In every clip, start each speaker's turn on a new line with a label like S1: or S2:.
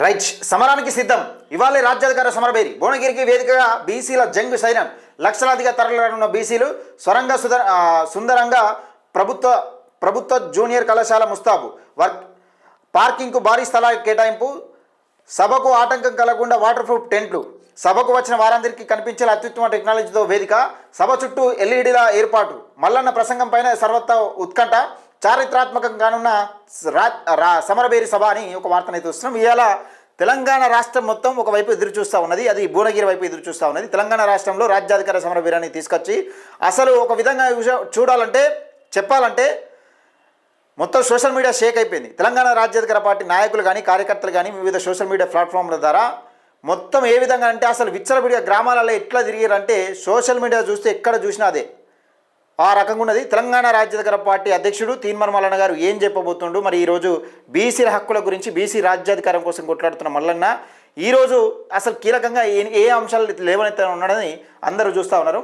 S1: Right సమరానికి సిద్ధం. ఇవాళ రాజ్యాధికార సమరభేరి భువనగిరికి వేదికగా బీసీల జంగ్ సైరన్. లక్షలాదిగా తరలిరానున్న బీసీలు సుందరంగా ప్రభుత్వ జూనియర్ కళాశాల ముస్తాబు. పార్కింగ్కు భారీ స్థలాల కేటాయింపు. సభకు ఆటంకం కలగకుండా వాటర్ ప్రూఫ్ టెంట్లు. సభకు వచ్చిన వారందరికీ కనిపించేలా అత్యుత్తమ టెక్నాలజీతో వేదిక. సభ చుట్టూ ఎల్ఈడీల ఏర్పాటు. మల్లన్న ప్రసంగం పైన సర్వత్రా ఉత్కంఠ. చారిత్రాత్మకం కానున్న సమరభేరి సభ అని ఒక వార్తనైతే వస్తున్నాం. ఇవాళ తెలంగాణ రాష్ట్రం మొత్తం ఒకవైపు ఎదురు చూస్తూ ఉన్నది, అది భువనగిరి వైపు ఎదురు చూస్తూ ఉన్నది. తెలంగాణ రాష్ట్రంలో రాజ్యాధికార సమరభేరాన్ని తీసుకొచ్చి అసలు ఒక విధంగా చెప్పాలంటే మొత్తం సోషల్ మీడియా షేక్ అయిపోయింది. తెలంగాణ రాజ్యాధికార పార్టీ నాయకులు కానీ కార్యకర్తలు కానీ వివిధ సోషల్ మీడియా ప్లాట్ఫామ్ల ద్వారా మొత్తం ఏ విధంగా అంటే అసలు విచ్చలవిడిగా గ్రామాలలో ఎట్లా తిరిగారంటే సోషల్ మీడియా చూస్తే ఎక్కడ చూసినా అదే ఆ రకంగా ఉన్నది. తెలంగాణ రాజ్యాధికార పార్టీ అధ్యక్షుడు తీన్మార్ మల్లన్న గారు ఏం చెప్పబోతుండు, మరి ఈరోజు బీసీల హక్కుల గురించి బీసీ రాజ్యాధికారం కోసం కొట్లాడుతున్న మల్లన్న ఈరోజు అసలు కీలకంగా ఏ అంశాలు లేవనెత్త ఉన్నాడని అందరూ చూస్తూ ఉన్నారు.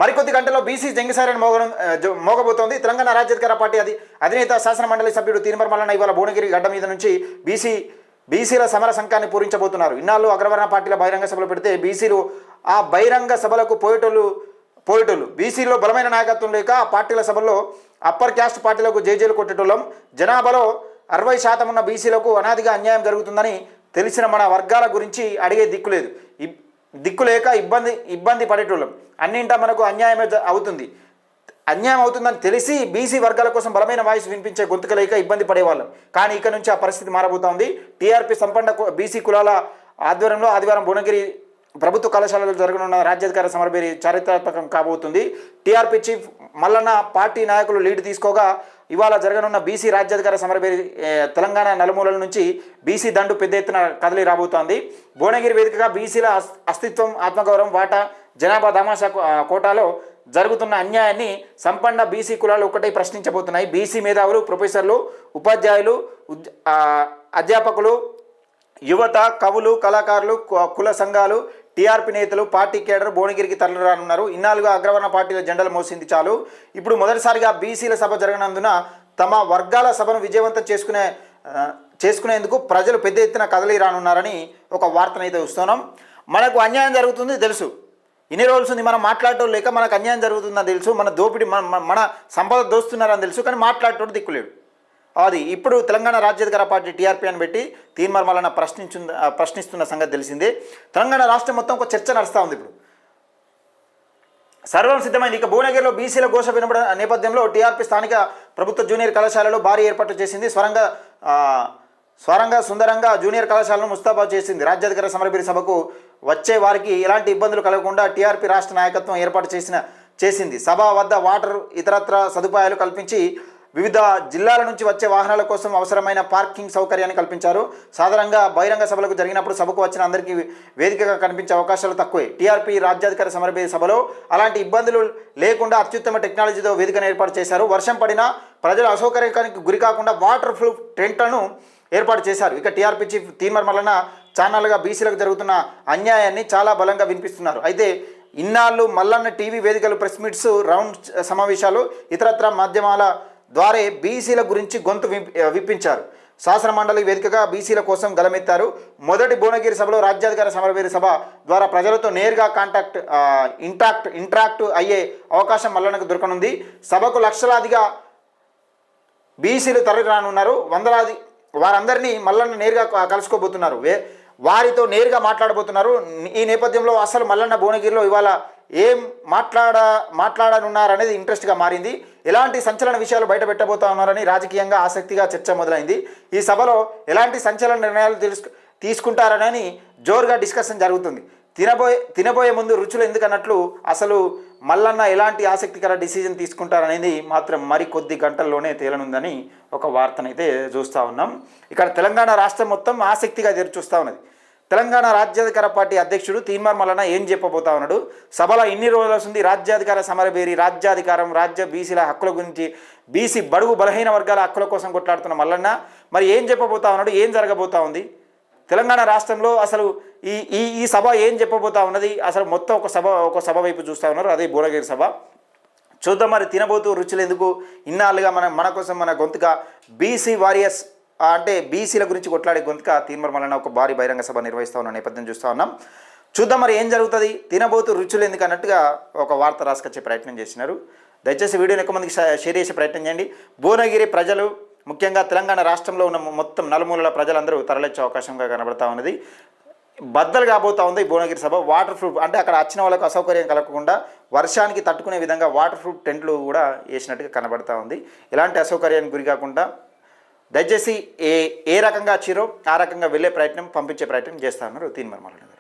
S1: మరికొద్ది గంటల్లో బీసీ జంగిసారని మోగబోతోంది. తెలంగాణ రాజ్యాధికార పార్టీ అధినేత శాసన మండలి సభ్యుడు తీన్మార్ మల్లన్న ఇవాళ భువనగిరి గడ్డ మీద నుంచి బీసీల సమర సంఘాన్ని పూరించబోతున్నారు. ఇన్నాళ్ళు అగ్రవర్ణ పార్టీల బహిరంగ సభలు పెడితే బీసీలు ఆ బహిరంగ సభలకు పోయేటోళ్ళు బీసీలో బలమైన నాయకత్వం లేక ఆ పార్టీల సభల్లో అప్పర్ క్యాస్ట్ పార్టీలకు జేజేలు కొట్టేటోళ్ళం. జనాభాలో 60% ఉన్న బీసీలకు అనాదిగా అన్యాయం జరుగుతుందని తెలిసిన మన వర్గాల గురించి అడిగే దిక్కులేక ఇబ్బంది పడేటోళ్ళం. అన్నింటా మనకు అన్యాయమే అవుతుందని తెలిసి బీసీ వర్గాల కోసం బలమైన వాయిస్ వినిపించే గొంతుకలేక ఇబ్బంది పడేవాళ్ళం. కానీ ఇక నుంచి ఆ పరిస్థితి మారబోతోంది. టీఆర్పీ సంపన్న బీసీ కులాల ఆధ్వర్యంలో ఆదివారం భువనగిరి ప్రభుత్వ కళాశాలలో జరగనున్న రాజ్యాధికార సమరభేరి చారిత్రాత్మకం కాబోతుంది. టీఆర్పీ చీఫ్ మల్లన్న పార్టీ నాయకులు లీడ్ తీసుకోగా ఇవాళ జరగనున్న బీసీ రాజ్యాధికార సమరభేరి తెలంగాణ నలుమూలల నుంచి బీసీ దండు పెద్ద ఎత్తున కదిలి రాబోతోంది. భువనగిరి వేదికగా బీసీల అస్తిత్వం, ఆత్మగౌరవం, వాటా, జనాభా దామాషా కోటాలో జరుగుతున్న అన్యాయాన్ని సంపన్న బీసీ కులాలు ఒక్కటే ప్రశ్నించబోతున్నాయి. బీసీ మేధావులు, ప్రొఫెసర్లు, ఉపాధ్యాయులు, అధ్యాపకులు, యువత, కవులు, కళాకారులు, కుల సంఘాలు, టీఆర్పీ నేతలు, పార్టీ కేడర్ భువనగిరికి తరలిరానున్నారు. ఇన్నాళ్ళుగా అగ్రవర్ణ పార్టీల జెండాలు మోసింది చాలు. ఇప్పుడు మొదటిసారిగా బీసీల సభ జరగనందున తమ వర్గాల సభను విజయవంతం చేసుకునేందుకు ప్రజలు పెద్ద ఎత్తున కదలి రానున్నారని ఒక వార్తనైతే వస్తున్నాం. మనకు అన్యాయం జరుగుతుంది తెలుసు, ఇన్ని రోజులు ఉంది మనం మాట్లాడటం లేక మనకు అన్యాయం జరుగుతుందని తెలుసు, మన దోపిడీ మన సంపద దోస్తున్నారని తెలుసు, కానీ మాట్లాడటం దిక్కులేడు. అది ఇప్పుడు తెలంగాణ రాజ్యాధికార పార్టీ టీఆర్పీ అని పెట్టి తీన్మార్ మల్లన్న ప్రశ్నిస్తున్న సంగతి తెలిసిందే. తెలంగాణ రాష్ట్రం మొత్తం ఒక చర్చ నడుస్తూ ఉంది. ఇప్పుడు సర్వం సిద్ధమైంది. ఇక భువనగిరిలో బీసీల ఘోష వినబడిన నేపథ్యంలో టీఆర్పీ స్థానిక ప్రభుత్వ జూనియర్ కళాశాలలో భారీ ఏర్పాటు చేసింది. సుందరంగా జూనియర్ కళాశాలను ముస్తాబా చేసింది. రాజ్యాధికార సమరభేరి సభకు వచ్చే వారికి ఎలాంటి ఇబ్బందులు కలగకుండా టీఆర్పీ రాష్ట్ర నాయకత్వం ఏర్పాటు చేసింది. సభ వద్ద వాటర్, ఇతరత్ర సదుపాయాలు కల్పించి వివిధ జిల్లాల నుంచి వచ్చే వాహనాల కోసం అవసరమైన పార్కింగ్ సౌకర్యాన్ని కల్పించారు. సాధారణంగా బహిరంగ సభలకు జరిగినప్పుడు సభకు వచ్చిన అందరికీ వేదికగా కనిపించే అవకాశాలు తక్కువే. టీఆర్పీ రాజ్యాధికార సమరభేరి సభలో అలాంటి ఇబ్బందులు లేకుండా అత్యుత్తమ టెక్నాలజీతో వేదికను ఏర్పాటు చేశారు. వర్షం పడినా ప్రజలు అసౌకర్యానికి గురి కాకుండా వాటర్ ప్రూఫ్ టెంట్లను ఏర్పాటు చేశారు. ఇక టీఆర్పీ చీఫ్ తీన్మార్ మల్లన్న ఛానల్గా బీసీలకు జరుగుతున్న అన్యాయాన్ని చాలా బలంగా వినిపిస్తున్నారు. అయితే ఇన్నాళ్ళు మల్లన్న టీవీ వేదికలు, ప్రెస్ మీట్స్, రౌండ్ సమావేశాలు, ఇతరత్ర మాధ్యమాల ద్వారా బీసీల గురించి గొంతు విప్పించారు. శాసన మండలి వేదికగా బీసీల కోసం గలమెత్తారు. మొదటి భువనగిరి సభలో రాజ్యాధికార సమరభేరి సభ ద్వారా ప్రజలతో నేరుగా ఇంటరాక్ట్ అయ్యే అవకాశం మల్లన్నకు దొరకనుంది. సభకు లక్షలాదిగా బీసీలు తరలిరానున్నారు. వందలాది వారందరినీ మల్లన్న నేరుగా కలుసుకోబోతున్నారు, వారితో నేరుగా మాట్లాడబోతున్నారు. ఈ నేపథ్యంలో అసలు మల్లన్న భువనగిరిలో ఇవాళ ఏం మాట్లాడనున్నారనేది ఇంట్రెస్ట్గా మారింది. ఎలాంటి సంచలన విషయాలు బయట పెట్టబోతా ఉన్నారని రాజకీయంగా ఆసక్తిగా చర్చ మొదలైంది. ఈ సభలో ఎలాంటి సంచలన నిర్ణయాలు తీసుకుంటారని జోరుగా డిస్కషన్ జరుగుతుంది. తినబోయే ముందు రుచులు ఎందుకన్నట్లు అసలు మల్లన్న ఎలాంటి ఆసక్తికర డిసిజన్ తీసుకుంటారనేది మాత్రం మరికొద్ది గంటల్లోనే తేలనుందని ఒక వార్తనైతే చూస్తూ ఉన్నాం. ఇక్కడ తెలంగాణ రాష్ట్రం మొత్తం ఆసక్తిగా ఎదురుచూస్తూ ఉన్నది. తెలంగాణ రాజ్యాధికార పార్టీ అధ్యక్షుడు తీన్మార్ మల్లన్న ఏం చెప్పబోతా ఉన్నాడు, సభలో ఇన్ని రోజులు వస్తుంది రాజ్యాధికార సమరభేరి, రాజ్యాధికారం, బీసీల హక్కుల గురించి, బీసీ బడుగు బలహీన వర్గాల హక్కుల కోసం కొట్లాడుతున్న మల్లన్న మరి ఏం చెప్పబోతా ఉన్నాడు, ఏం జరగబోతా ఉంది తెలంగాణ రాష్ట్రంలో, అసలు ఈ సభ ఏం చెప్పబోతా ఉన్నది, అసలు మొత్తం ఒక సభ వైపు చూస్తూ ఉన్నారు, అదే భువనగిరి సభ. చూద్దాం మరి తినబోతూ రుచులు ఎందుకు ఇన్నాళ్ళుగా మన కోసం మన గొంతుగా బీసీ వారియర్స్ అంటే బీసీల గురించి కొట్లాడే గొంతుక తీన్మార్ మల్లన్న ఒక భారీ బహిరంగ సభ నిర్వహిస్తూ ఉన్న నేపథ్యం చూస్తూ ఉన్నాం. చూద్దాం మరి ఏం జరుగుతుంది. తినబోతు రుచులు ఎందుకు అన్నట్టుగా ఒక వార్త రాసుకొచ్చే ప్రయత్నం చేసినారు. దయచేసి వీడియోని ఎక్కువ మందికి షేర్ చేసే ప్రయత్నం చేయండి. భువనగిరి ప్రజలు ముఖ్యంగా తెలంగాణ రాష్ట్రంలో ఉన్న మొత్తం నలుమూలల ప్రజలందరూ తరలిచ్చే అవకాశంగా కనబడతా ఉన్నది. బద్దలు కాబోతా ఉంది ఈ భువనగిరి సభ. వాటర్ ప్రూఫ్ అంటే అక్కడ వచ్చిన వాళ్ళకు అసౌకర్యం కలగకుండా వర్షానికి తట్టుకునే విధంగా వాటర్ ప్రూఫ్ టెంట్లు కూడా వేసినట్టుగా కనబడతా ఉంది. ఎలాంటి అసౌకర్యానికి గురి కాకుండా దయచేసి ఏ రకంగా వచ్చిరో ఆ రకంగా వెళ్ళే ప్రయత్నం, పంపించే ప్రయత్నం చేస్తా ఉన్నారు తీన్మార్ మల్లన్న.